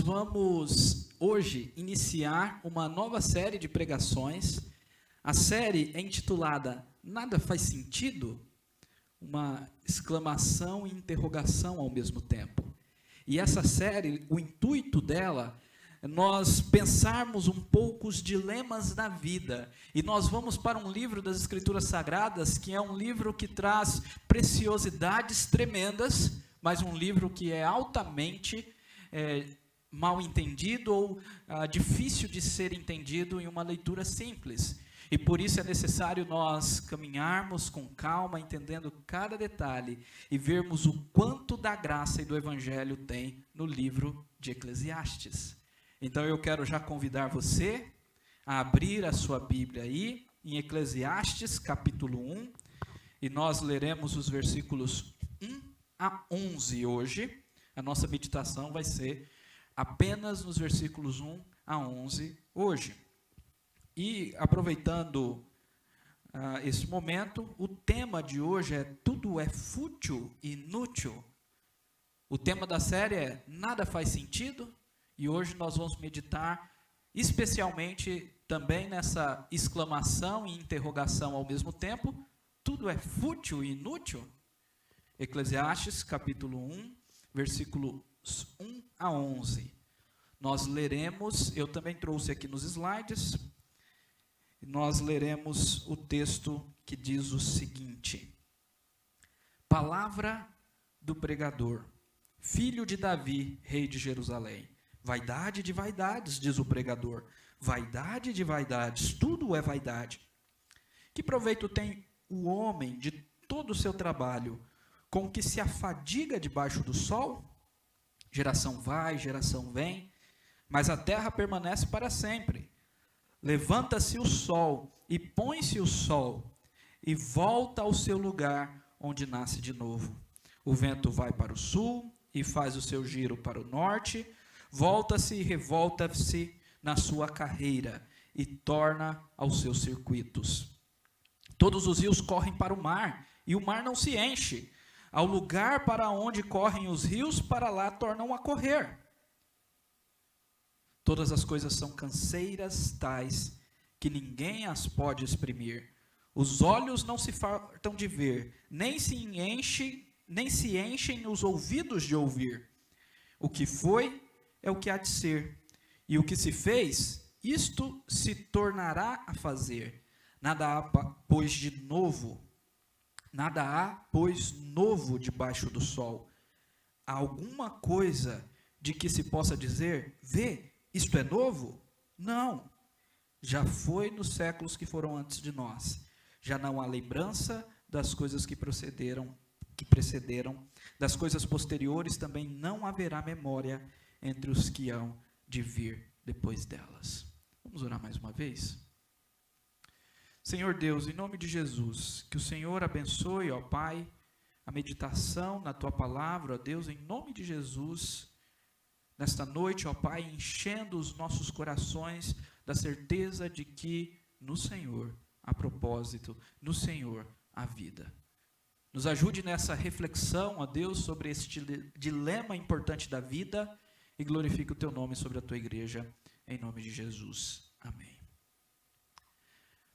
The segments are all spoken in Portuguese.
vamos hoje iniciar uma nova série de pregações. A série é intitulada Nada Faz Sentido? Uma exclamação e interrogação ao mesmo tempo. E essa série, o intuito dela é nós pensarmos um pouco os dilemas da vida. E nós vamos para um livro das Escrituras Sagradas, que é um livro que traz preciosidades tremendas, mas um livro que é altamente mal entendido ou difícil de ser entendido em uma leitura simples. E por isso é necessário nós caminharmos com calma, entendendo cada detalhe e vermos o quanto da graça e do Evangelho tem no livro de Eclesiastes. Então eu quero já convidar você a abrir a sua Bíblia aí, em Eclesiastes capítulo 1, e nós leremos os versículos 1 a 11 hoje. A nossa meditação vai ser apenas nos versículos 1 a 11 hoje. E aproveitando esse momento, o tema de hoje é Tudo é Fútil e Inútil. O tema da série é Nada Faz Sentido, e hoje nós vamos meditar especialmente também nessa exclamação e interrogação ao mesmo tempo. Tudo é fútil e inútil? Eclesiastes capítulo 1, versículos 1 a 11. Nós leremos, eu também trouxe aqui nos slides, nós leremos o texto que diz o seguinte: Palavra do pregador, filho de Davi, rei de Jerusalém. Vaidade de vaidades, diz o pregador. Vaidade de vaidades, tudo é vaidade. Que proveito tem o homem de todo o seu trabalho, com que se afadiga debaixo do sol? Geração vai, geração vem, mas a terra permanece para sempre. Levanta-se o sol e põe-se o sol, e volta ao seu lugar onde nasce de novo. O vento vai para o sul e faz o seu giro para o norte, volta-se e revolta-se na sua carreira e torna aos seus circuitos. Todos os rios correm para o mar, e o mar não se enche. Ao lugar para onde correm os rios, para lá tornam a correr. Todas as coisas são canseiras tais que ninguém as pode exprimir. Os olhos não se fartam de ver, nem se enchem os ouvidos de ouvir. O que foi é o que há de ser, e o que se fez, isto se tornará a fazer. Nada há, pois, novo debaixo do sol. Há alguma coisa de que se possa dizer, vê, isto é novo? Não. Já foi nos séculos que foram antes de nós. Já não há lembrança das coisas que precederam, das coisas posteriores também não haverá memória entre os que hão de vir depois delas. Vamos orar mais uma vez? Senhor Deus, em nome de Jesus, que o Senhor abençoe, ó Pai, a meditação na Tua palavra, ó Deus, em nome de Jesus, nesta noite, ó Pai, enchendo os nossos corações da certeza de que no Senhor há propósito, no Senhor há vida. Nos ajude nessa reflexão, ó Deus, sobre este dilema importante da vida e glorifique o Teu nome sobre a Tua igreja, em nome de Jesus. Amém.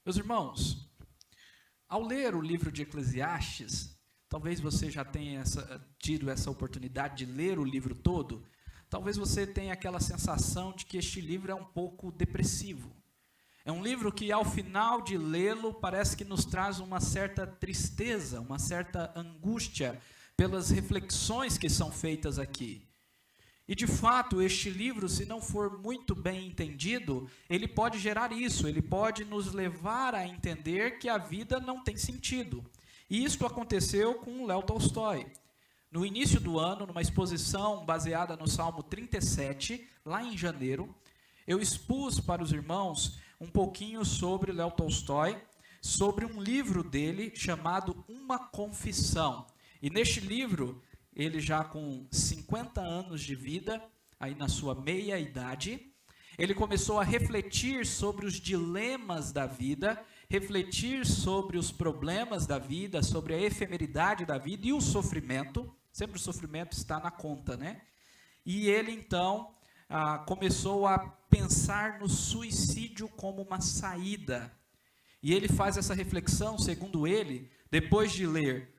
Meus irmãos, ao ler o livro de Eclesiastes, talvez você já tenha tido essa oportunidade de ler o livro todo, talvez você tenha aquela sensação de que este livro é um pouco depressivo. É um livro que, ao final de lê-lo, parece que nos traz uma certa tristeza, uma certa angústia pelas reflexões que são feitas aqui. E, de fato, este livro, se não for muito bem entendido, ele pode gerar isso, ele pode nos levar a entender que a vida não tem sentido. E isto aconteceu com Léo Tolstói. No início do ano, numa exposição baseada no Salmo 37, lá em janeiro, eu expus para os irmãos um pouquinho sobre Léo Tolstói, sobre um livro dele chamado Uma Confissão. E neste livro, ele já com 50 anos de vida, aí na sua meia-idade, ele começou a refletir sobre os dilemas da vida, refletir sobre os problemas da vida, sobre a efemeridade da vida e o sofrimento. Sempre o sofrimento está na conta, né? E ele, então, começou a pensar no suicídio como uma saída. E ele faz essa reflexão, segundo ele, depois de ler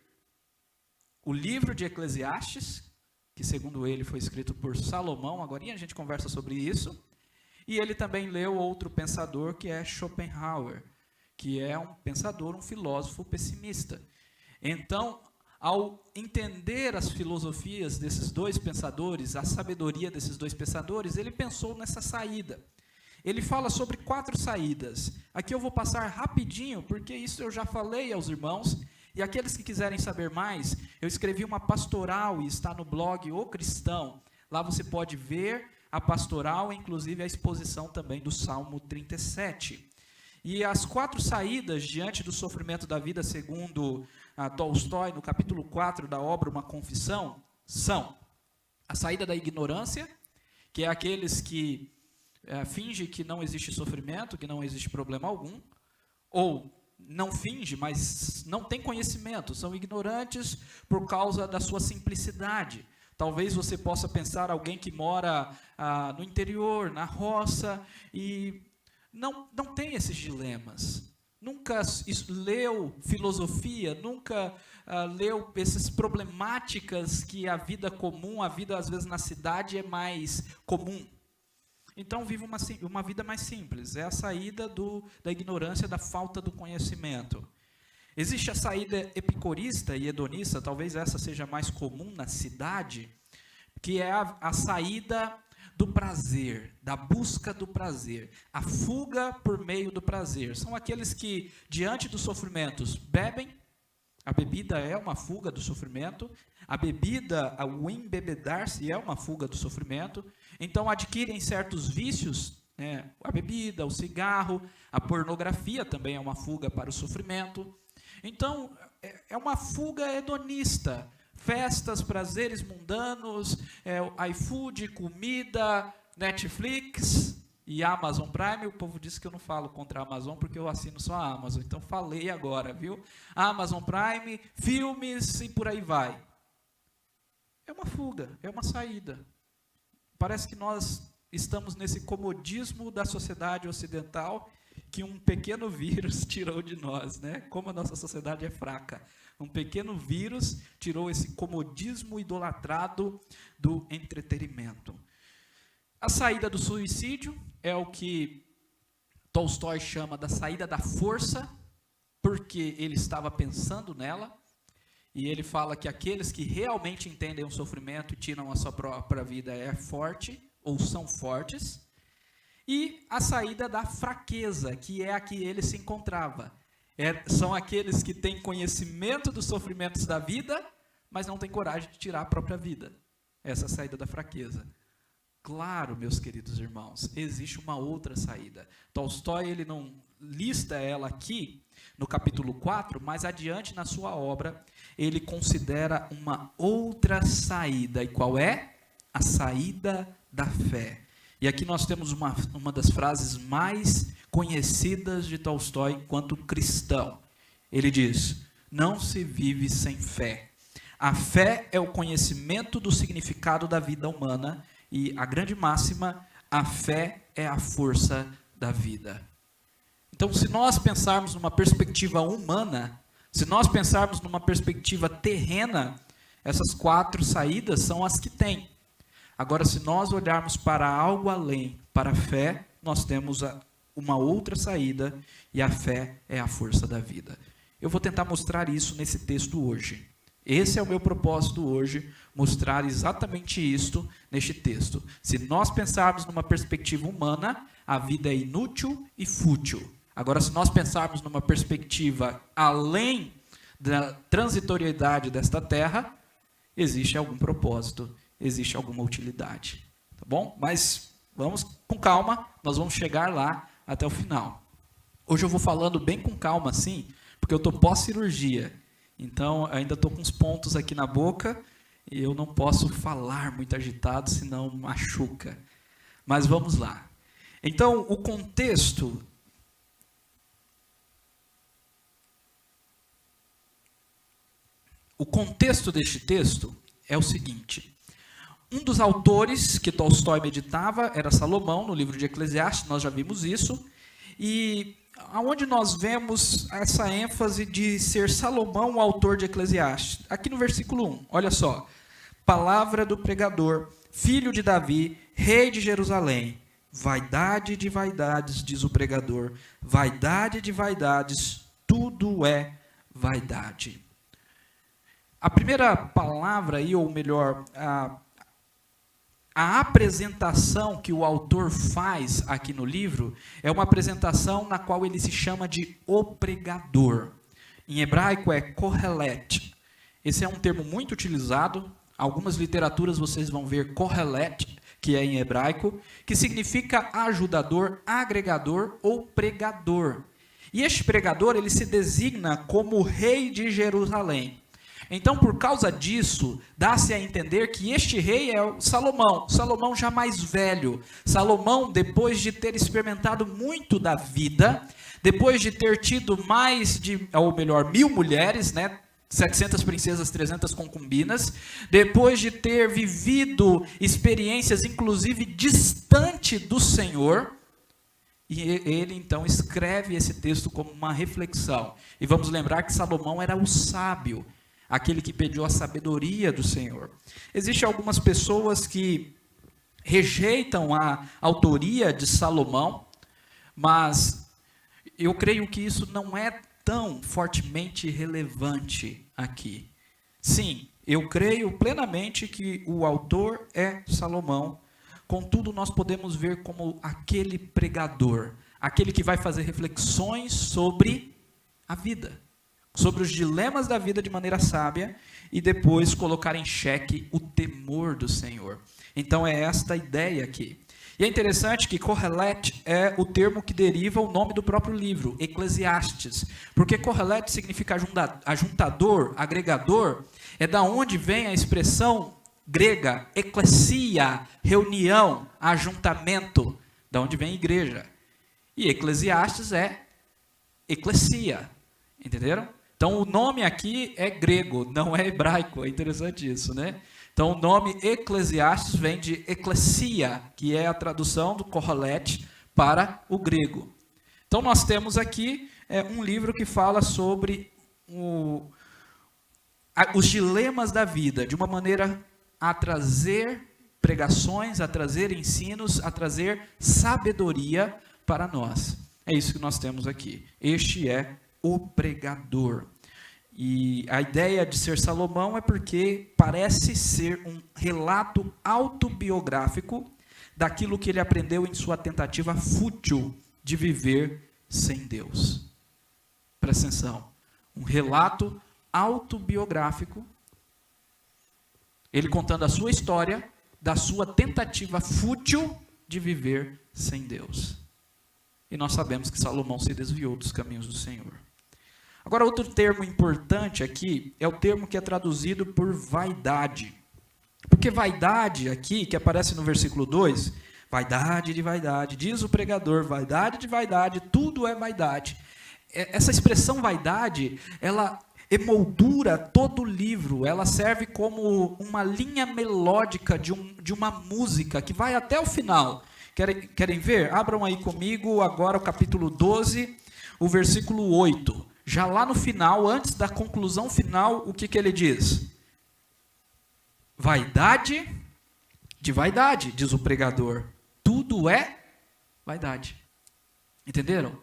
o livro de Eclesiastes, que segundo ele foi escrito por Salomão, agora a gente conversa sobre isso, e ele também leu outro pensador que é Schopenhauer, que é um pensador, um filósofo pessimista. Então, ao entender as filosofias desses dois pensadores, a sabedoria desses dois pensadores, ele pensou nessa saída. Ele fala sobre 4 saídas. Aqui eu vou passar rapidinho, porque isso eu já falei aos irmãos, e aqueles que quiserem saber mais, eu escrevi uma pastoral e está no blog O Cristão. Lá você pode ver a pastoral, inclusive a exposição também do Salmo 37. E as 4 saídas diante do sofrimento da vida, segundo Tolstói, no capítulo 4 da obra Uma Confissão, são a saída da ignorância, que é aqueles que fingem que não existe sofrimento, que não existe problema algum, ou não finge, mas não tem conhecimento, são ignorantes por causa da sua simplicidade. Talvez você possa pensar alguém que mora no interior, na roça, e não tem esses dilemas. Nunca leu filosofia, nunca leu essas problemáticas que a vida comum, a vida às vezes na cidade é mais comum. Então vive uma vida mais simples, é a saída da ignorância, da falta do conhecimento. Existe a saída epicurista e hedonista, talvez essa seja mais comum na cidade, que é a saída do prazer, da busca do prazer, a fuga por meio do prazer. São aqueles que, diante dos sofrimentos, bebem. A bebida é uma fuga do sofrimento. A bebida, o embebedar-se é uma fuga do sofrimento. Então, adquirem certos vícios, a bebida, o cigarro, a pornografia também é uma fuga para o sofrimento. Então, é uma fuga hedonista. Festas, prazeres mundanos, iFood, comida, Netflix e Amazon Prime. O povo disse que eu não falo contra a Amazon porque eu assino só a Amazon, então falei agora, viu? Amazon Prime, filmes e por aí vai. É uma fuga, é uma saída. Parece que nós estamos nesse comodismo da sociedade ocidental que um pequeno vírus tirou de nós, né? Como a nossa sociedade é fraca. Um pequeno vírus tirou esse comodismo idolatrado do entretenimento. A saída do suicídio é o que Tolstói chama da saída da força, porque ele estava pensando nela, e ele fala que aqueles que realmente entendem o sofrimento e tiram a sua própria vida é forte, ou são fortes. E a saída da fraqueza, que é a que ele se encontrava. São aqueles que têm conhecimento dos sofrimentos da vida, mas não têm coragem de tirar a própria vida. Essa é a saída da fraqueza. Claro, meus queridos irmãos, existe uma outra saída. Tolstói, ele não lista ela aqui no capítulo 4, mas adiante na sua obra, ele considera uma outra saída. E qual é? A saída da fé. E aqui nós temos uma das frases mais conhecidas de Tolstói enquanto cristão. Ele diz: não se vive sem fé. A fé é o conhecimento do significado da vida humana e a grande máxima, a fé é a força da vida. Então, se nós pensarmos numa perspectiva humana, se nós pensarmos numa perspectiva terrena, essas 4 saídas são as que tem. Agora, se nós olharmos para algo além, para a fé, nós temos uma outra saída, e a fé é a força da vida. Eu vou tentar mostrar isso nesse texto hoje. Esse é o meu propósito hoje, mostrar exatamente isto neste texto. Se nós pensarmos numa perspectiva humana, a vida é inútil e fútil. Agora, se nós pensarmos numa perspectiva além da transitoriedade desta terra, existe algum propósito, existe alguma utilidade, tá bom? Mas vamos com calma, nós vamos chegar lá até o final. Hoje eu vou falando bem com calma assim, porque eu estou pós-cirurgia, então ainda estou com uns pontos aqui na boca e eu não posso falar muito agitado, senão machuca. Mas vamos lá. Então, o contexto deste texto é o seguinte: Um dos autores que Tolstói meditava era Salomão, no livro de Eclesiastes, nós já vimos isso. E aonde nós vemos essa ênfase de ser Salomão o autor de Eclesiastes? Aqui no versículo 1, olha só. Palavra do pregador, filho de Davi, rei de Jerusalém. Vaidade de vaidades, diz o pregador. Vaidade de vaidades, tudo é vaidade. A primeira palavra aí, ou melhor, a apresentação que o autor faz aqui no livro é uma apresentação na qual ele se chama de o pregador. Em hebraico é kohelet. Esse é um termo muito utilizado. Algumas literaturas vocês vão ver kohelet, que é em hebraico, que significa ajudador, agregador ou pregador. E este pregador, ele se designa como rei de Jerusalém. Então, por causa disso, dá-se a entender que este rei é o Salomão. Salomão já mais velho. Salomão, depois de ter experimentado muito da vida, depois de ter tido mais de, ou melhor, 1000 mulheres, né? 700 princesas, 300 concubinas, depois de ter vivido experiências, inclusive, distante do Senhor, e ele, então, escreve esse texto como uma reflexão. E vamos lembrar que Salomão era o sábio, aquele que pediu a sabedoria do Senhor. Existem algumas pessoas que rejeitam a autoria de Salomão, mas eu creio que isso não é tão fortemente relevante aqui. Sim, eu creio plenamente que o autor é Salomão, contudo nós podemos ver como aquele pregador, aquele que vai fazer reflexões sobre a vida, sobre os dilemas da vida de maneira sábia e depois colocar em xeque o temor do Senhor. Então é esta a ideia aqui. E é interessante que Kohelet é o termo que deriva o nome do próprio livro, Eclesiastes. Porque Kohelet significa ajuntador, agregador, é da onde vem a expressão grega, eclesia, reunião, ajuntamento, da onde vem igreja. E Eclesiastes é eclesia, entenderam? Então o nome aqui é grego, não é hebraico, é interessante isso, né? Então o nome Eclesiastes vem de eclesia, que é a tradução do Kohelet para o grego. Então nós temos aqui um livro que fala sobre os dilemas da vida, de uma maneira a trazer pregações, a trazer ensinos, a trazer sabedoria para nós. É isso que nós temos aqui. Este é o pregador. E a ideia de ser Salomão é porque parece ser um relato autobiográfico daquilo que ele aprendeu em sua tentativa fútil de viver sem Deus. Presta atenção. Um relato autobiográfico, ele contando a sua história da sua tentativa fútil de viver sem Deus. E nós sabemos que Salomão se desviou dos caminhos do Senhor. Agora, outro termo importante aqui é o termo que é traduzido por vaidade. Porque vaidade aqui, que aparece no versículo 2, vaidade de vaidade, diz o pregador, vaidade de vaidade, tudo é vaidade. Essa expressão vaidade, ela emoldura todo o livro, ela serve como uma linha melódica de uma música que vai até o final. Querem ver? Abram aí comigo agora o capítulo 12, o versículo 8. Já lá no final, antes da conclusão final, o que ele diz? Vaidade de vaidade, diz o pregador. Tudo é vaidade. Entenderam?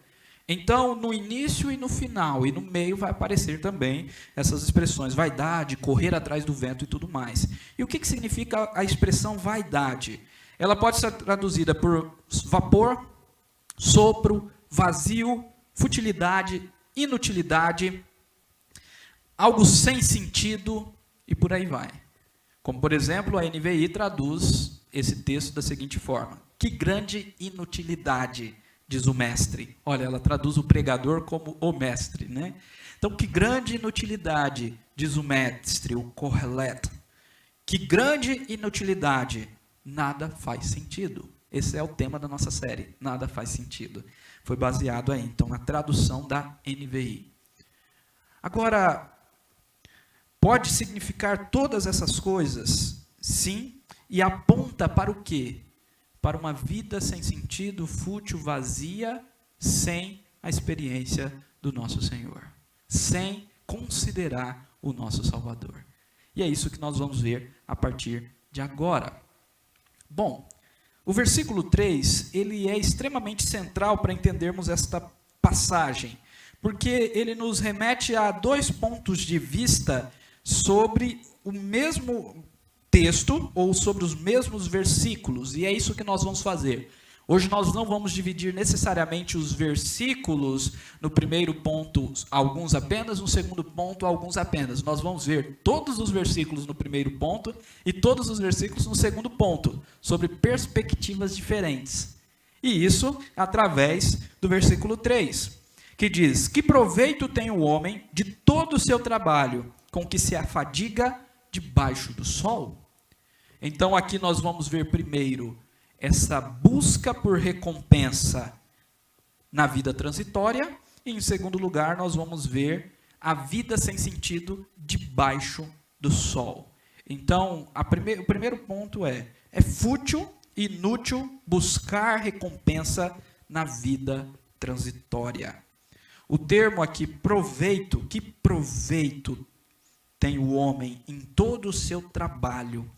Então, no início e no final, e no meio vai aparecer também essas expressões, vaidade, correr atrás do vento e tudo mais. E o que significa a expressão vaidade? Ela pode ser traduzida por vapor, sopro, vazio, futilidade, inutilidade, algo sem sentido e por aí vai. Como, por exemplo, a NVI traduz esse texto da seguinte forma: que grande inutilidade, diz o mestre. Olha, ela traduz o pregador como o mestre, né? Então, que grande inutilidade, diz o mestre, o Kohelet. Que grande inutilidade, nada faz sentido. Esse é o tema da nossa série, nada faz sentido. Foi baseado aí, então, na tradução da NVI. Agora, pode significar todas essas coisas? Sim, e aponta para o quê? Para uma vida sem sentido, fútil, vazia, sem a experiência do nosso Senhor, sem considerar o nosso Salvador. E é isso que nós vamos ver a partir de agora. Bom, o versículo 3, ele é extremamente central para entendermos esta passagem, porque ele nos remete a 2 pontos de vista sobre o mesmo texto, ou sobre os mesmos versículos, e é isso que nós vamos fazer. Hoje nós não vamos dividir necessariamente os versículos no primeiro ponto, alguns apenas, no segundo ponto, alguns apenas. Nós vamos ver todos os versículos no primeiro ponto e todos os versículos no segundo ponto, sobre perspectivas diferentes. E isso através do versículo 3, que diz: que proveito tem o homem de todo o seu trabalho, com que se afadiga debaixo do sol? Então aqui nós vamos ver primeiro essa busca por recompensa na vida transitória, e em segundo lugar nós vamos ver a vida sem sentido debaixo do sol. Então, o primeiro ponto é fútil, inútil buscar recompensa na vida transitória. O termo aqui, proveito, que proveito tem o homem em todo o seu trabalho,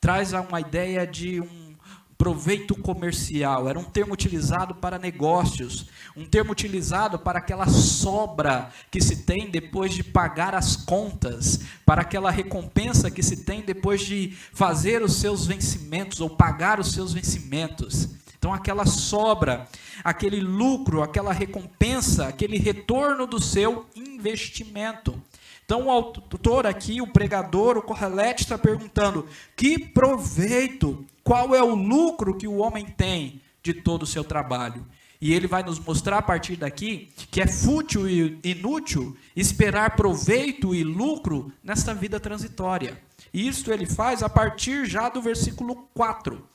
traz uma ideia de um proveito comercial. Era um termo utilizado para negócios, um termo utilizado para aquela sobra que se tem depois de pagar as contas, para aquela recompensa que se tem depois de fazer os seus vencimentos ou pagar os seus vencimentos. Então aquela sobra, aquele lucro, aquela recompensa, aquele retorno do seu investimento. Então o autor aqui, o pregador, o Kohelet, está perguntando: que proveito, qual é o lucro que o homem tem de todo o seu trabalho? E ele vai nos mostrar a partir daqui que é fútil e inútil esperar proveito e lucro nesta vida transitória. E isso ele faz a partir já do versículo 4.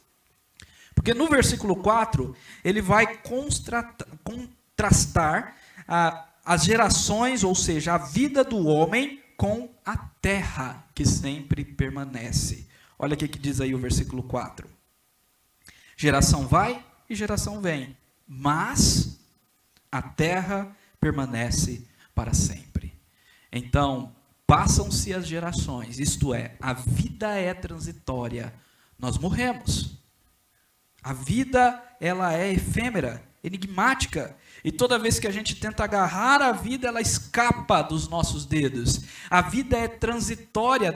Porque no versículo 4, ele vai contrastar as gerações, ou seja, a vida do homem com a terra que sempre permanece. Olha o que diz aí o versículo 4. Geração vai e geração vem, mas a terra permanece para sempre. Então, passam-se as gerações, isto é, a vida é transitória, nós morremos. A vida, ela é efêmera, enigmática, e toda vez que a gente tenta agarrar a vida, ela escapa dos nossos dedos. A vida é transitória,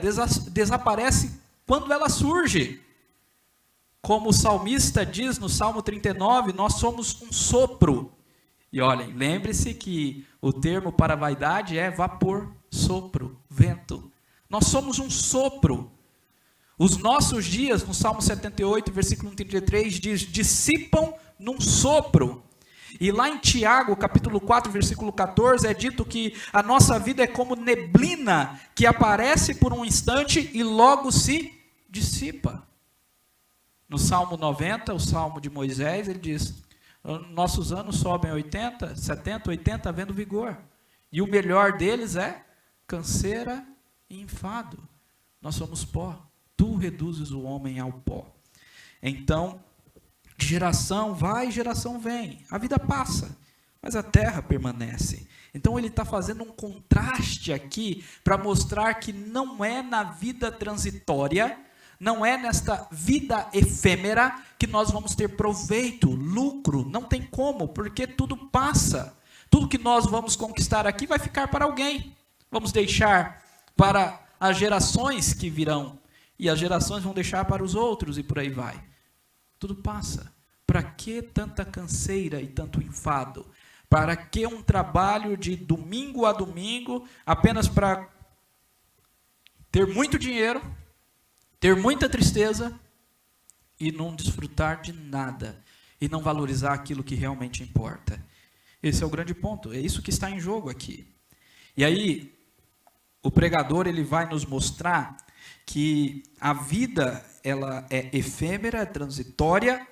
desaparece quando ela surge. Como o salmista diz no Salmo 39, nós somos um sopro. E olhem, lembre-se que o termo para vaidade é vapor, sopro, vento. Nós somos um sopro. Os nossos dias, no Salmo 78, versículo 33, diz: dissipam num sopro. E lá em Tiago, capítulo 4, versículo 14, é dito que a nossa vida é como neblina, que aparece por um instante e logo se dissipa. No Salmo 90, o Salmo de Moisés, ele diz: nossos anos sobem 80, 70, 80, havendo vigor. E o melhor deles é canseira e enfado. Nós somos pó. Tu reduzes o homem ao pó. Então, geração vai, geração vem. A vida passa, mas a terra permanece. Então ele está fazendo um contraste aqui para mostrar que não é na vida transitória, não é nesta vida efêmera que nós vamos ter proveito, lucro. Não tem como, porque tudo passa. Tudo que nós vamos conquistar aqui vai ficar para alguém. Vamos deixar para as gerações que virão. E as gerações vão deixar para os outros e por aí vai. Tudo passa. Para que tanta canseira e tanto enfado? Para que um trabalho de domingo a domingo, apenas para ter muito dinheiro, ter muita tristeza e não desfrutar de nada, e não valorizar aquilo que realmente importa? Esse é o grande ponto, é isso que está em jogo aqui. E aí, o pregador ele vai nos mostrar que a vida ela é efêmera, é transitória,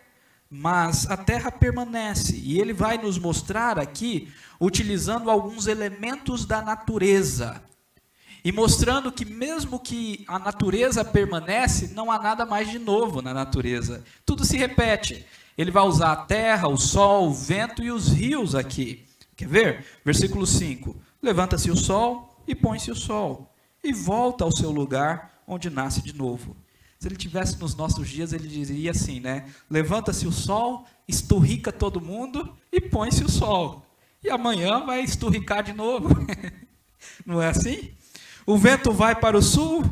mas a terra permanece. E ele vai nos mostrar aqui, utilizando alguns elementos da natureza. e mostrando que mesmo que a natureza permanece, não há nada mais de novo na natureza. Tudo se repete. Ele vai usar a terra, o sol, o vento e os rios aqui. Quer ver? Versículo 5. Levanta-se o sol e põe-se o sol, e volta ao seu lugar onde nasce de novo. Se ele tivesse nos nossos dias, ele diria assim, né? Levanta-se o sol, esturrica todo mundo e põe-se o sol. E amanhã vai esturricar de novo. Não é assim? O vento vai para o sul,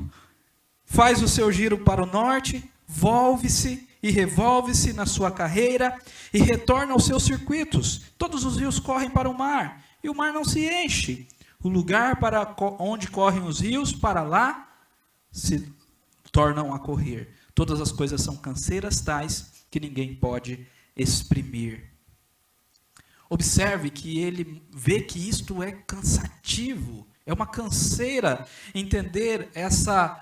faz o seu giro para o norte, volve-se e revolve-se na sua carreira e retorna aos seus circuitos. Todos os rios correm para o mar e o mar não se enche. O lugar para onde correm os rios, para lá se tornam a correr. Todas as coisas são canseiras tais que ninguém pode exprimir. Observe que ele vê que isto é cansativo. É uma canseira entender essa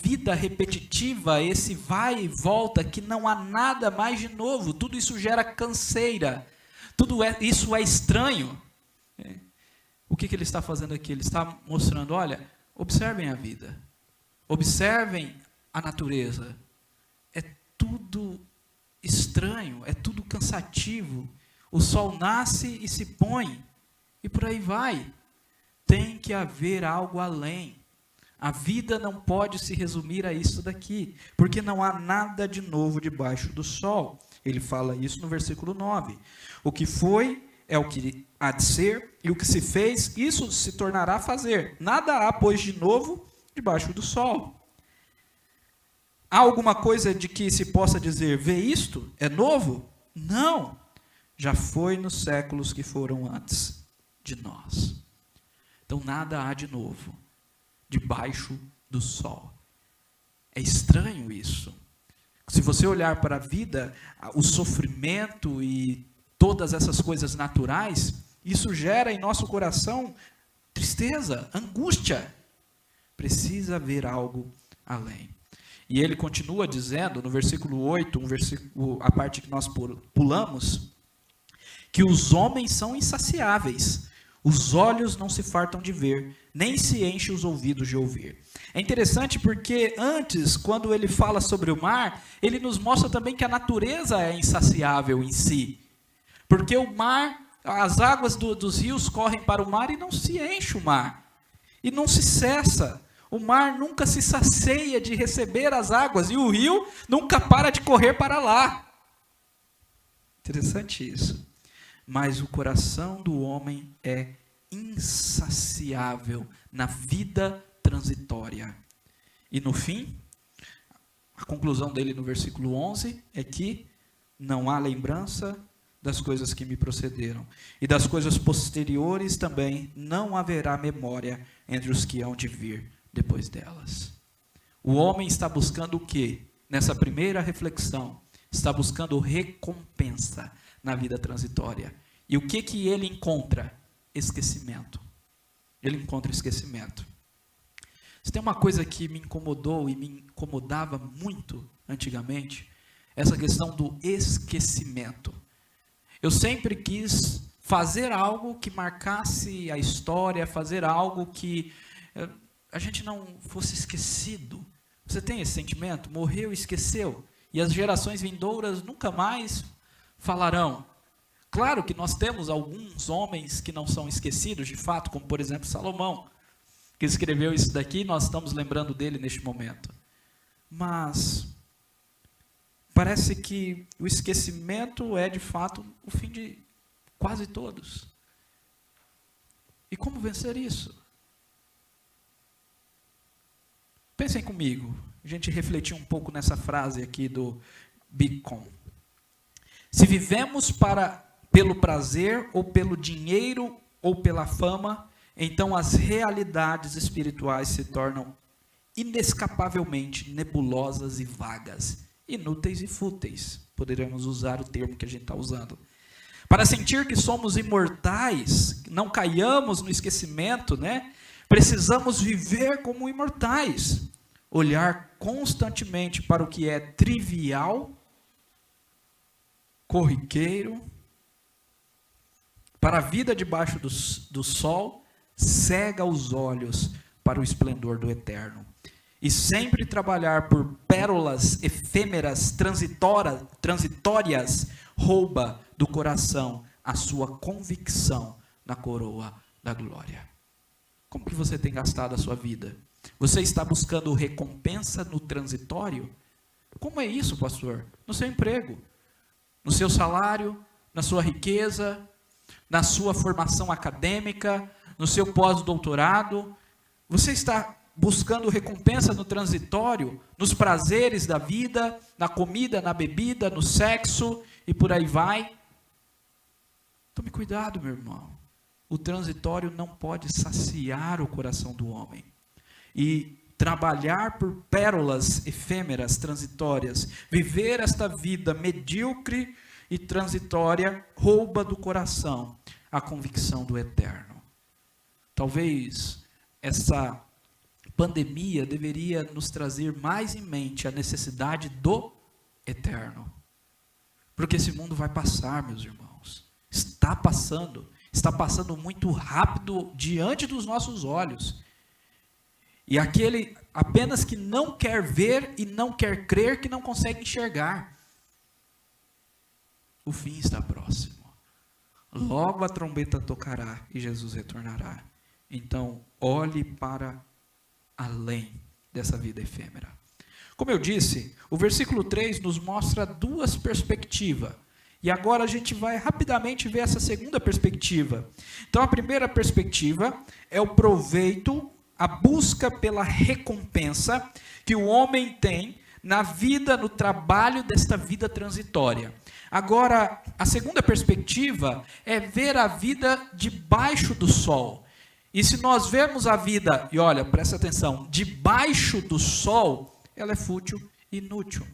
vida repetitiva, esse vai e volta, que não há nada mais de novo. Tudo isso gera canseira. Isso é estranho. O que ele está fazendo aqui? Ele está mostrando, olha, observem a vida. Observem a natureza. É tudo estranho, é tudo cansativo. O sol nasce e se põe, e por aí vai. Tem que haver algo além. A vida não pode se resumir a isso daqui, porque não há nada de novo debaixo do sol. Ele fala isso no versículo 9. O que foi é o que há de ser, e o que se fez, isso se tornará a fazer. Nada há, pois, de novo debaixo do sol. Há alguma coisa de que se possa dizer, vê isto? É novo? Não. Já foi nos séculos que foram antes de nós. Então nada há de novo debaixo do sol. É estranho isso. Se você olhar para a vida, o sofrimento e todas essas coisas naturais, isso gera em nosso coração tristeza, angústia. Precisa haver algo além. E ele continua dizendo, no versículo 8, a parte que nós pulamos, que os homens são insaciáveis, os olhos não se fartam de ver, nem se enchem os ouvidos de ouvir. É interessante porque antes, quando ele fala sobre o mar, ele nos mostra também que a natureza é insaciável em si. Porque o mar, as águas dos rios correm para o mar e não se enche o mar. E não se cessa. O mar nunca se sacia de receber as águas e o rio nunca para de correr para lá. Interessante isso. Mas o coração do homem é insaciável na vida transitória. E no fim, a conclusão dele no versículo 11 é que não há lembrança das coisas que me procederam. E das coisas posteriores também não haverá memória entre os que hão de vir depois delas. O homem está buscando o quê? Nessa primeira reflexão, está buscando recompensa na vida transitória. E o que ele encontra? Esquecimento. Ele encontra esquecimento. Se tem uma coisa que me incomodou e me incomodava muito antigamente, essa questão do esquecimento. Eu sempre quis fazer algo que marcasse a história, fazer algo que a gente não fosse esquecido. Você tem esse sentimento? Morreu e esqueceu. E as gerações vindouras nunca mais falarão. Claro que nós temos alguns homens que não são esquecidos, de fato, como por exemplo Salomão, que escreveu isso daqui, nós estamos lembrando dele neste momento. Mas parece que o esquecimento é de fato o fim de quase todos. E como vencer isso? Pensem comigo, a gente refletir um pouco nessa frase aqui do Bicon. Se vivemos pelo prazer, ou pelo dinheiro, ou pela fama, então as realidades espirituais se tornam inescapavelmente nebulosas e vagas, inúteis e fúteis. Poderíamos usar o termo que a gente está usando. Para sentir que somos imortais, não caiamos no esquecimento, né? Precisamos viver como imortais, olhar constantemente para o que é trivial, corriqueiro, para a vida debaixo do sol, cega os olhos para o esplendor do eterno. E sempre trabalhar por pérolas efêmeras, transitórias, rouba do coração a sua convicção na coroa da glória. Como que você tem gastado a sua vida? Você está buscando recompensa no transitório? Como é isso, pastor? No seu emprego, no seu salário, na sua riqueza, na sua formação acadêmica, no seu pós-doutorado. Você está buscando recompensa no transitório, nos prazeres da vida, na comida, na bebida, no sexo e por aí vai? Tome cuidado, meu irmão. O transitório não pode saciar o coração do homem. E trabalhar por pérolas efêmeras, transitórias, viver esta vida medíocre e transitória, rouba do coração a convicção do eterno. Talvez essa pandemia deveria nos trazer mais em mente a necessidade do eterno. Porque esse mundo vai passar, meus irmãos. Está passando muito rápido diante dos nossos olhos. E aquele apenas que não quer ver e não quer crer, que não consegue enxergar. O fim está próximo. Logo a trombeta tocará e Jesus retornará. Então, olhe para além dessa vida efêmera. Como eu disse, o versículo 3 nos mostra duas perspectivas. E agora a gente vai rapidamente ver essa segunda perspectiva. Então, a primeira perspectiva é o proveito, a busca pela recompensa que o homem tem na vida, no trabalho desta vida transitória. Agora, a segunda perspectiva é ver a vida debaixo do sol. E se nós vermos a vida, e olha, presta atenção, debaixo do sol, ela é fútil e inútil.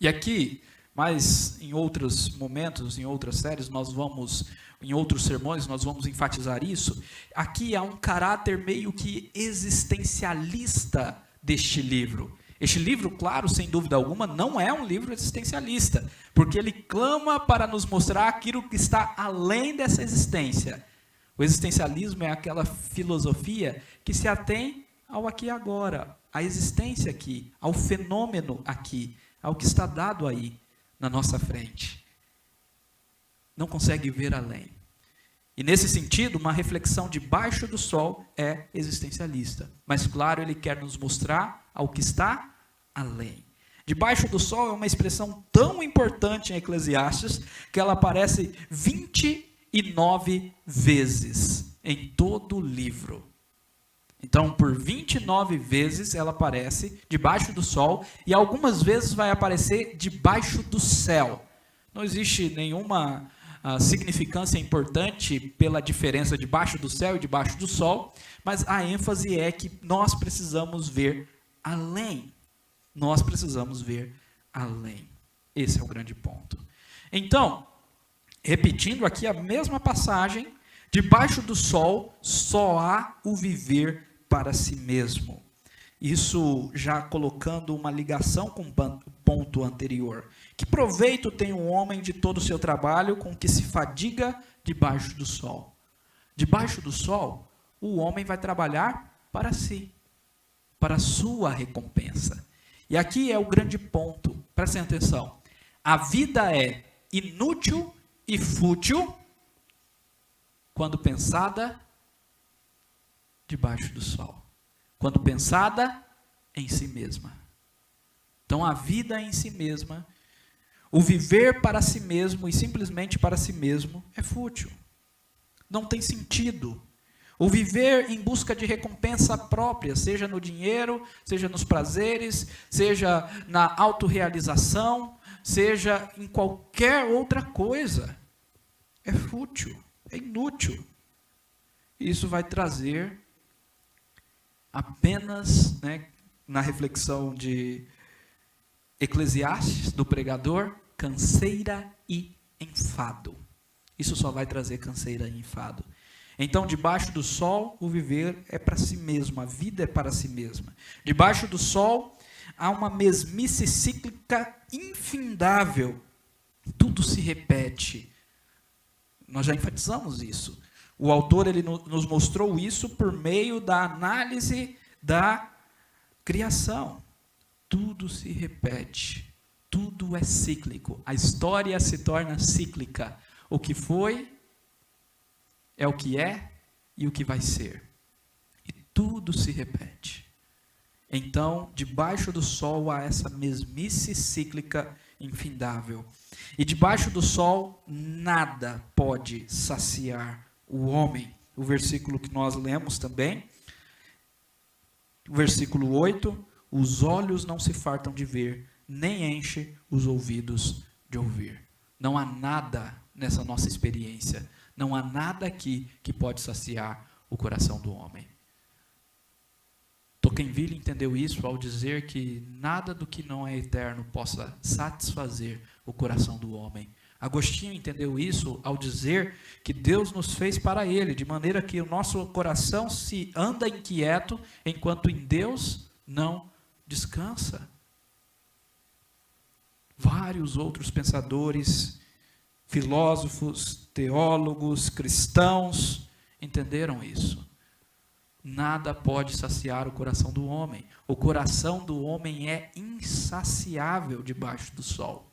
E aqui, mas em outros momentos, em outras séries, em outros sermões, nós vamos enfatizar isso. Aqui há um caráter meio que existencialista deste livro. Este livro, claro, sem dúvida alguma, não é um livro existencialista, porque ele clama para nos mostrar aquilo que está além dessa existência. O existencialismo é aquela filosofia que se atém ao aqui e agora, à existência aqui, ao fenômeno aqui, ao que está dado aí na nossa frente. Não consegue ver além. E nesse sentido, uma reflexão debaixo do sol é existencialista. Mas claro, ele quer nos mostrar ao que está além. Debaixo do sol é uma expressão tão importante em Eclesiastes que ela aparece 29 vezes em todo o livro. Então, por 29 vezes ela aparece debaixo do sol e algumas vezes vai aparecer debaixo do céu. Não existe nenhuma significância importante pela diferença debaixo do céu e debaixo do sol, mas a ênfase é que nós precisamos ver além. Nós precisamos ver além. Esse é o grande ponto. Então, repetindo aqui a mesma passagem, debaixo do sol só há o viver para si mesmo. Isso já colocando uma ligação com o ponto anterior. Que proveito tem um homem de todo o seu trabalho com que se fadiga debaixo do sol? Debaixo do sol, o homem vai trabalhar para si, para a sua recompensa. E aqui é o grande ponto, prestem atenção. A vida é inútil e fútil quando pensada debaixo do sol. Quando pensada em si mesma. Então a vida em si mesma, o viver para si mesmo e simplesmente para si mesmo é fútil. Não tem sentido. O viver em busca de recompensa própria, seja no dinheiro, seja nos prazeres, seja na autorrealização, seja em qualquer outra coisa, é fútil, é inútil. Isso vai trazer apenas, na reflexão de Eclesiastes, do pregador, canseira e enfado. Isso só vai trazer canseira e enfado. Então, debaixo do sol, o viver é para si mesmo, a vida é para si mesma. Debaixo do sol, há uma mesmice cíclica infindável. Tudo se repete. Nós já enfatizamos isso. O autor ele nos mostrou isso por meio da análise da criação. Tudo se repete, tudo é cíclico. A história se torna cíclica. O que foi é o que é e o que vai ser. E tudo se repete. Então, debaixo do sol há essa mesmice cíclica infindável. E debaixo do sol nada pode saciar o homem. O versículo que nós lemos também, o versículo 8, os olhos não se fartam de ver, nem enche os ouvidos de ouvir. Não há nada nessa nossa experiência, não há nada aqui que pode saciar o coração do homem. Tocqueville entendeu isso ao dizer que nada do que não é eterno possa satisfazer o coração do homem. Agostinho entendeu isso ao dizer que Deus nos fez para Ele, de maneira que o nosso coração se anda inquieto, enquanto em Deus não descansa. Vários outros pensadores, filósofos, teólogos, cristãos, entenderam isso. Nada pode saciar o coração do homem. O coração do homem é insaciável debaixo do sol.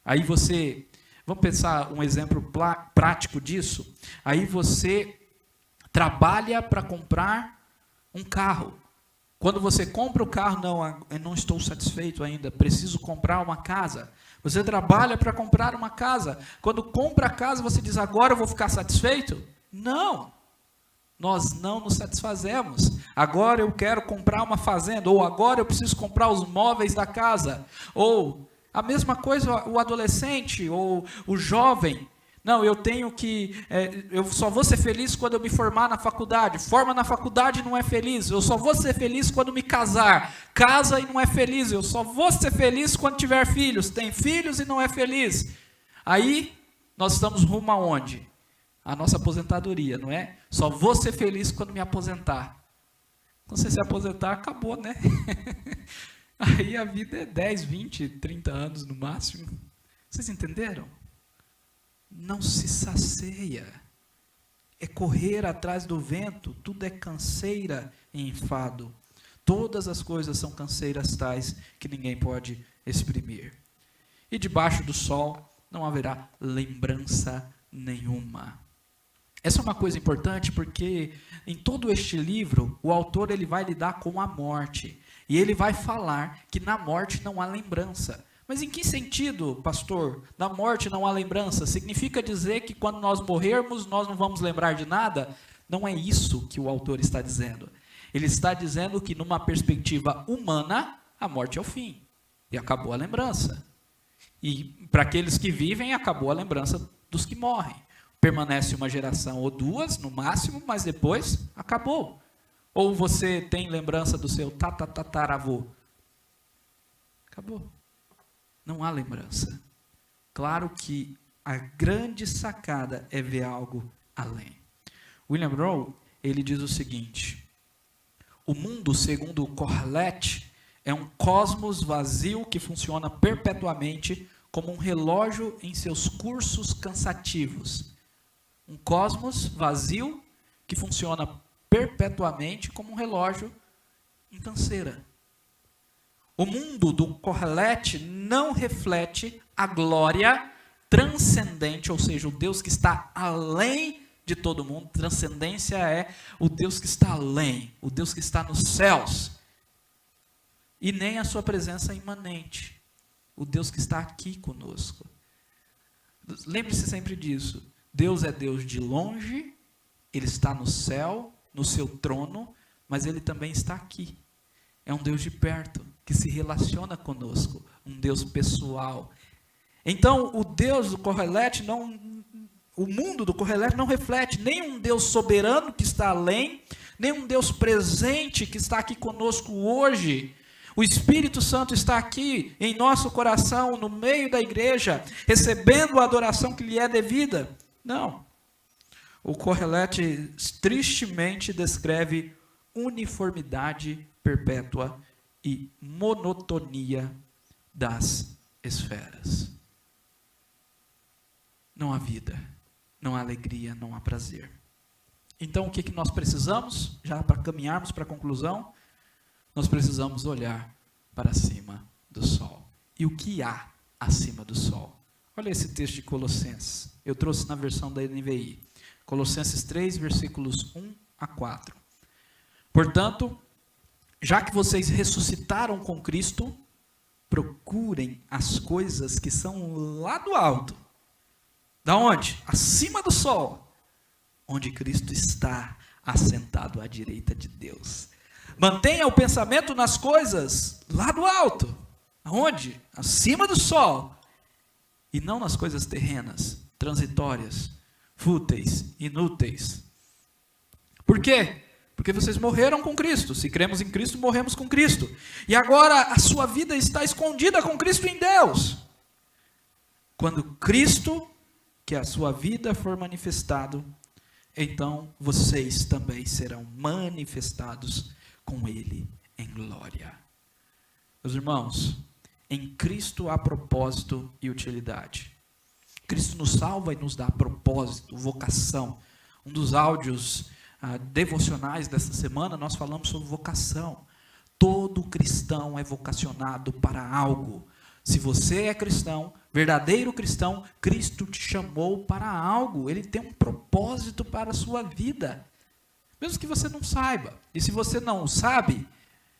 Aí você, vamos pensar um exemplo prático disso? Aí você trabalha para comprar um carro. Quando você compra o carro, não, eu não estou satisfeito ainda, preciso comprar uma casa. Você trabalha para comprar uma casa. Quando compra a casa, você diz, agora eu vou ficar satisfeito? Não. Nós não nos satisfazemos. Agora eu quero comprar uma fazenda, ou agora eu preciso comprar os móveis da casa. Ou a mesma coisa o adolescente, ou o jovem. Não, eu tenho que, eu só vou ser feliz quando eu me formar na faculdade. Forma na faculdade não é feliz. Eu só vou ser feliz quando me casar. Casa e não é feliz. Eu só vou ser feliz quando tiver filhos. Tem filhos e não é feliz. Aí, nós estamos rumo aonde? A nossa aposentadoria, não é? Só vou ser feliz quando me aposentar. Quando você se aposentar, acabou, né? Aí a vida é 10, 20, 30 anos no máximo. Vocês entenderam? Não se sacia. É correr atrás do vento, tudo é canseira e enfado. Todas as coisas são canseiras tais que ninguém pode exprimir. E debaixo do sol não haverá lembrança nenhuma. Essa é uma coisa importante porque em todo este livro, o autor ele vai lidar com a morte. E ele vai falar que na morte não há lembrança. Mas em que sentido, pastor? Na morte não há lembrança? Significa dizer que quando nós morrermos, nós não vamos lembrar de nada? Não é isso que o autor está dizendo. Ele está dizendo que numa perspectiva humana, a morte é o fim. E acabou a lembrança. E para aqueles que vivem, acabou a lembrança dos que morrem. Permanece uma geração ou duas, no máximo, mas depois acabou. Ou você tem lembrança do seu tataravô? Acabou. Não há lembrança. Claro que a grande sacada é ver algo além. William Rowe, ele diz o seguinte: o mundo, segundo Corlett, é um cosmos vazio que funciona perpetuamente como um relógio em seus cursos cansativos. Um cosmos vazio que funciona perpetuamente como um relógio em canseira. O mundo do Corlett não reflete a glória transcendente, ou seja, o Deus que está além de todo mundo. Transcendência é o Deus que está além, o Deus que está nos céus. E nem a sua presença imanente, o Deus que está aqui conosco. Lembre-se sempre disso. Deus é Deus de longe, Ele está no céu, no seu trono, mas Ele também está aqui. É um Deus de perto, que se relaciona conosco, um Deus pessoal. Então, o Deus do Correlete, o mundo do Correlete não reflete nem um Deus soberano que está além, nem um Deus presente que está aqui conosco hoje. O Espírito Santo está aqui em nosso coração, no meio da igreja, recebendo a adoração que lhe é devida. Não. O Correlete tristemente descreve uniformidade perpétua e monotonia das esferas. Não há vida, não há alegria, não há prazer. Então, o que nós precisamos, já para caminharmos para a conclusão? Nós precisamos olhar para cima do sol. E o que há acima do sol? Olha esse texto de Colossenses. Eu trouxe na versão da NVI. Colossenses 3, versículos 1 a 4. Portanto, já que vocês ressuscitaram com Cristo, procurem as coisas que são lá do alto. Da onde? Acima do sol. Onde Cristo está assentado à direita de Deus. Mantenha o pensamento nas coisas lá do alto. Aonde? Acima do sol. E não nas coisas terrenas, transitórias, fúteis, inúteis. Por quê? Porque vocês morreram com Cristo. Se cremos em Cristo, morremos com Cristo. E agora a sua vida está escondida com Cristo em Deus. Quando Cristo, que é a sua vida, for manifestado, então vocês também serão manifestados com Ele em glória. Meus irmãos, em Cristo há propósito e utilidade. Cristo nos salva e nos dá propósito, vocação. Um dos áudios devocionais dessa semana, nós falamos sobre vocação. Todo cristão é vocacionado para algo. Se você é cristão, verdadeiro cristão, Cristo te chamou para algo. Ele tem um propósito para a sua vida. Mesmo que você não saiba. E se você não sabe,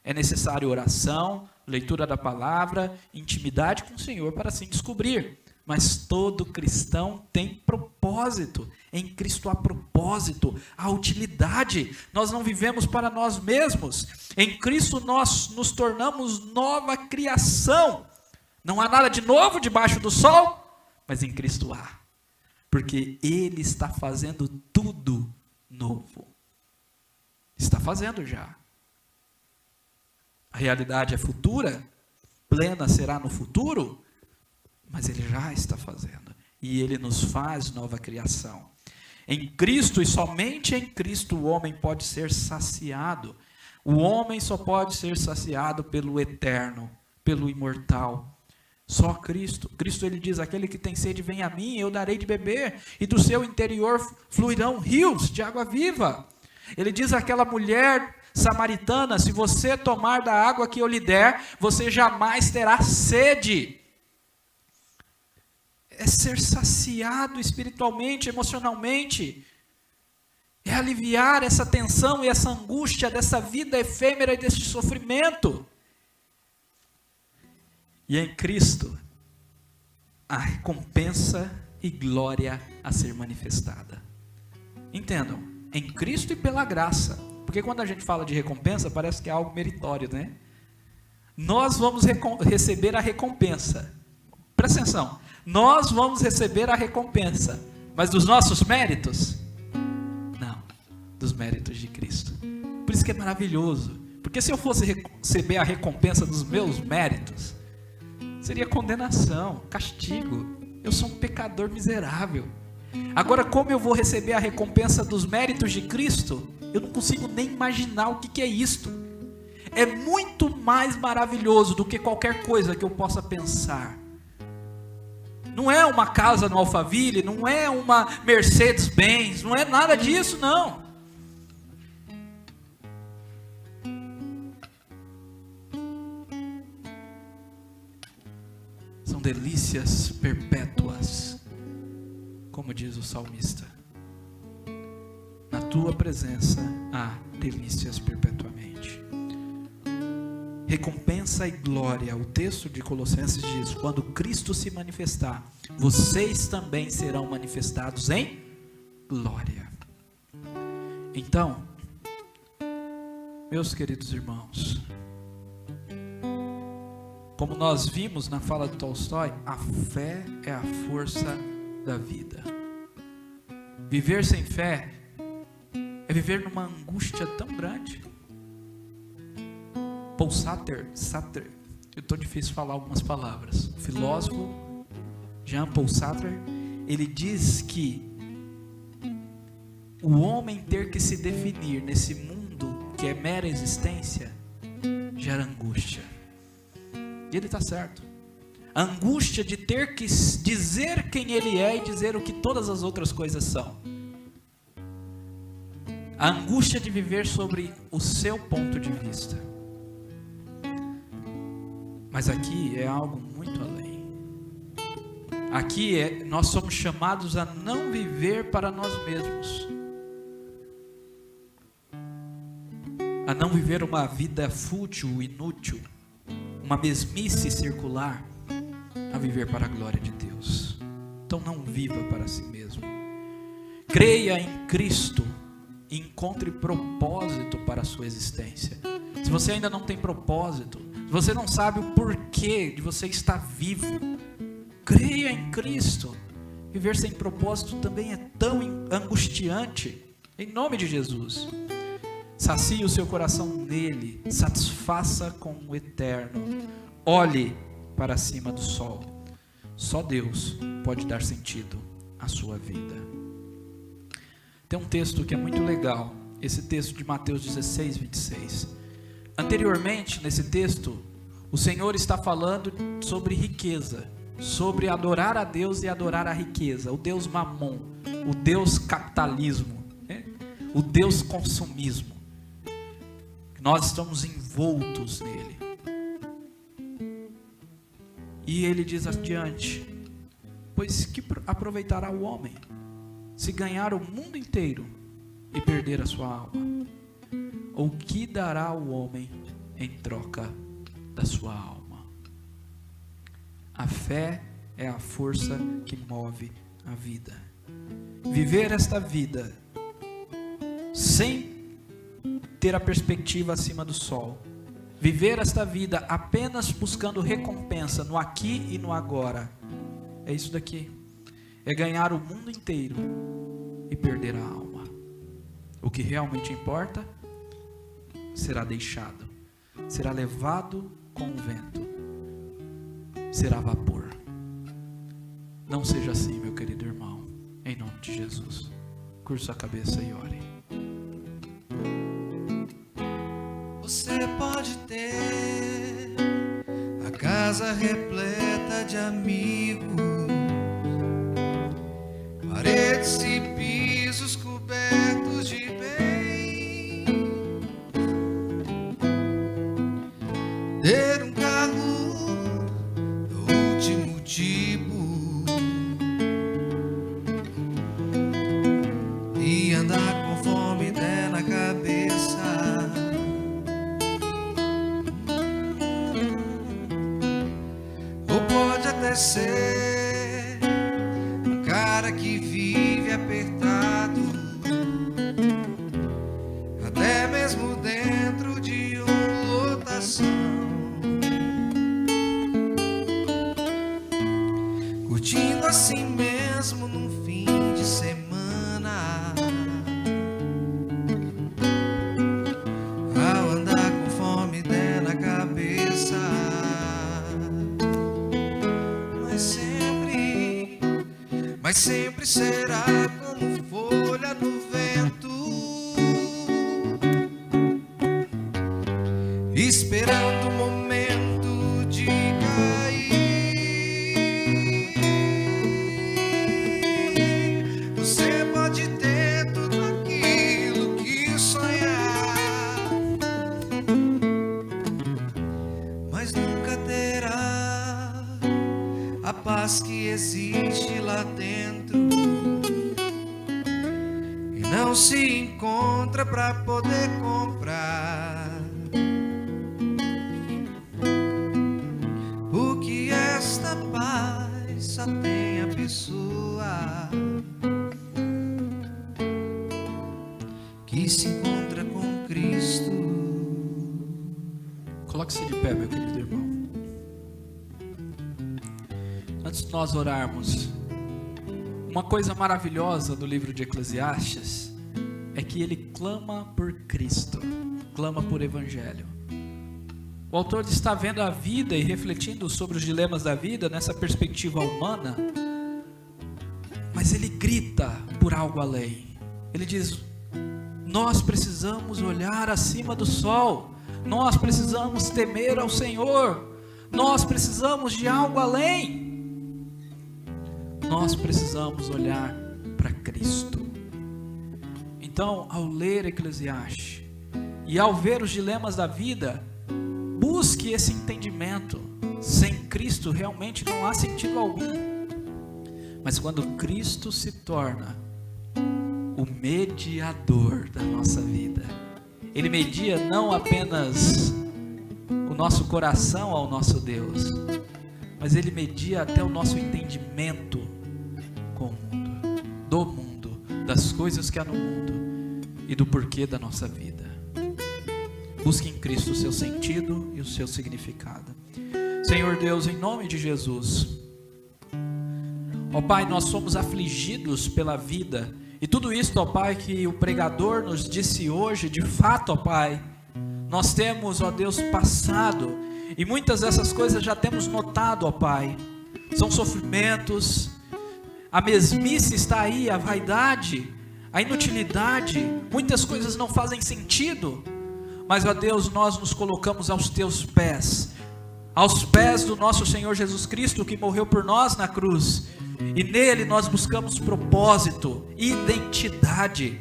é necessário oração, leitura da palavra, intimidade com o Senhor para assim descobrir. Mas todo cristão tem propósito. Em Cristo há propósito, há utilidade. Nós não vivemos para nós mesmos. Em Cristo nós nos tornamos nova criação. Não há nada de novo debaixo do sol, mas em Cristo há. Porque Ele está fazendo tudo novo. Está fazendo já. A realidade é futura, plena será no futuro, mas Ele já está fazendo. E Ele nos faz nova criação. Em Cristo e somente em Cristo o homem pode ser saciado. O homem só pode ser saciado pelo eterno, pelo imortal. Só Cristo. Cristo ele diz, aquele que tem sede vem a mim, eu darei de beber, e do seu interior fluirão rios de água viva. Ele diz àquela mulher samaritana, se você tomar da água que eu lhe der, você jamais terá sede. É ser saciado espiritualmente, emocionalmente. É aliviar essa tensão e essa angústia dessa vida efêmera e desse sofrimento. E em Cristo, a recompensa e glória a ser manifestada. Entendam, em Cristo e pela graça. Porque quando a gente fala de recompensa, parece que é algo meritório, né? Nós vamos receber a recompensa. Presta atenção. Nós vamos receber a recompensa. Mas dos nossos méritos? Não. Dos méritos de Cristo. Por isso que é maravilhoso. Porque se eu fosse receber a recompensa dos meus méritos, seria condenação, castigo. Eu sou um pecador miserável. Agora, como eu vou receber a recompensa dos méritos de Cristo? Eu não consigo nem imaginar o que é isto. É muito mais maravilhoso do que qualquer coisa que eu possa pensar. Não é uma casa no Alphaville, não é uma Mercedes-Benz, não é nada disso, não. São delícias perpétuas, como diz o salmista. Na tua presença há delícias perpetuamente. Recompensa e glória. O texto de Colossenses diz, quando Cristo se manifestar, vocês também serão manifestados em glória. Então, meus queridos irmãos, como nós vimos na fala de Tolstói, a fé é a força da vida. Viver sem fé é viver numa angústia tão grande. Paul Sartre, eu estou difícil falar algumas palavras. O filósofo Jean-Paul Sartre, ele diz que o homem ter que se definir nesse mundo que é mera existência gera angústia. E ele está certo. A angústia de ter que dizer quem ele é e dizer o que todas as outras coisas são. A angústia de viver sobre o seu ponto de vista. Mas aqui é algo muito além. Aqui nós somos chamados a não viver para nós mesmos. A não viver uma vida fútil, inútil, uma mesmice circular, a viver para a glória de Deus. Então não viva para si mesmo. Creia em Cristo e encontre propósito para a sua existência. Se você ainda não tem propósito, se você não sabe o porquê de você estar vivo, creia em Cristo. Viver sem propósito também é tão angustiante. Em nome de Jesus. Sacie o seu coração nele, satisfaça com o eterno. Olhe para cima do sol. Só Deus pode dar sentido à sua vida. Tem um texto que é muito legal, esse texto de Mateus 16, 26. Anteriormente, nesse texto, o Senhor está falando sobre riqueza, sobre adorar a Deus e adorar a riqueza, o Deus Mamon, o Deus capitalismo, né? O Deus consumismo. Nós estamos envoltos nele. E ele diz adiante: pois que aproveitará o homem se ganhar o mundo inteiro e perder a sua alma? Ou que dará o homem em troca da sua alma? A fé é a força que move a vida. Viver esta vida sem ter a perspectiva acima do sol, viver esta vida apenas buscando recompensa no aqui e no agora, é isso daqui, é ganhar o mundo inteiro e perder a alma. O que realmente importa será deixado, será levado com o vento, será vapor. Não seja assim, meu querido irmão, em nome de Jesus. Curva sua cabeça e ore. Você pode ter a casa repleta de amigos, paredes e pisos cobertos de bem, ter um carro do último tipo e andar com fome der na cabeça. Ser um cara que vive apertado, até mesmo dentro de uma lotação, curtindo assim mesmo num fim de semana, ao andar com fome der na cabeça. Mas sempre será como folha no vento, esperando o momento de cair. Você pode ter tudo aquilo que sonhar, mas nunca terá a paz que existe lá dentro e não se encontra para poder comprar. O que esta paz só tem a pessoa que se encontra com Cristo. Coloque-se de pé, meu querido irmão. Antes de nós orarmos, uma coisa maravilhosa do livro de Eclesiastes é que ele clama por Cristo, clama por Evangelho. O autor está vendo a vida e refletindo sobre os dilemas da vida nessa perspectiva humana, mas ele grita por algo além. Ele diz: nós precisamos olhar acima do sol, nós precisamos temer ao Senhor, nós precisamos de algo além. Nós precisamos olhar para Cristo. Então, ao ler Eclesiastes e ao ver os dilemas da vida, busque esse entendimento. Sem Cristo realmente não há sentido algum. Mas quando Cristo se torna o mediador da nossa vida, Ele media não apenas o nosso coração ao nosso Deus, mas Ele media até o nosso entendimento com o mundo, do mundo, das coisas que há no mundo e do porquê da nossa vida. Busque em Cristo o seu sentido e o seu significado. Senhor Deus, em nome de Jesus, ó Pai, nós somos afligidos pela vida, e tudo isso, ó Pai, que o pregador nos disse hoje, de fato, ó Pai, nós temos, ó Deus, passado, e muitas dessas coisas já temos notado, ó Pai, são sofrimentos, a mesmice está aí, a vaidade, a inutilidade, muitas coisas não fazem sentido, mas, ó Deus, nós nos colocamos aos Teus pés do nosso Senhor Jesus Cristo, que morreu por nós na cruz, e nele nós buscamos propósito, identidade.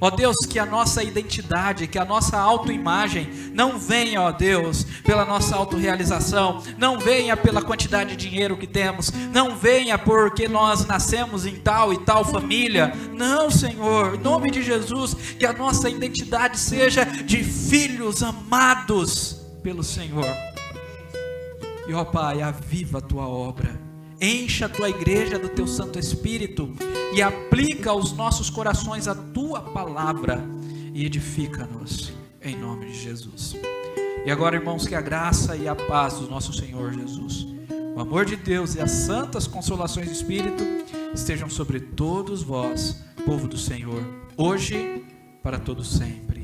Ó Deus, que a nossa identidade, que a nossa autoimagem não venha, ó Deus, pela nossa autorrealização, não venha pela quantidade de dinheiro que temos, não venha porque nós nascemos em tal e tal família. Não, Senhor, em nome de Jesus, que a nossa identidade seja de filhos amados pelo Senhor. E ó Pai, aviva a Tua obra, encha a Tua igreja do Teu Santo Espírito e aplica aos nossos corações a Tua palavra e edifica-nos em nome de Jesus. E agora, irmãos, que a graça e a paz do nosso Senhor Jesus, o amor de Deus e as santas consolações do Espírito estejam sobre todos vós, povo do Senhor, hoje para todo sempre.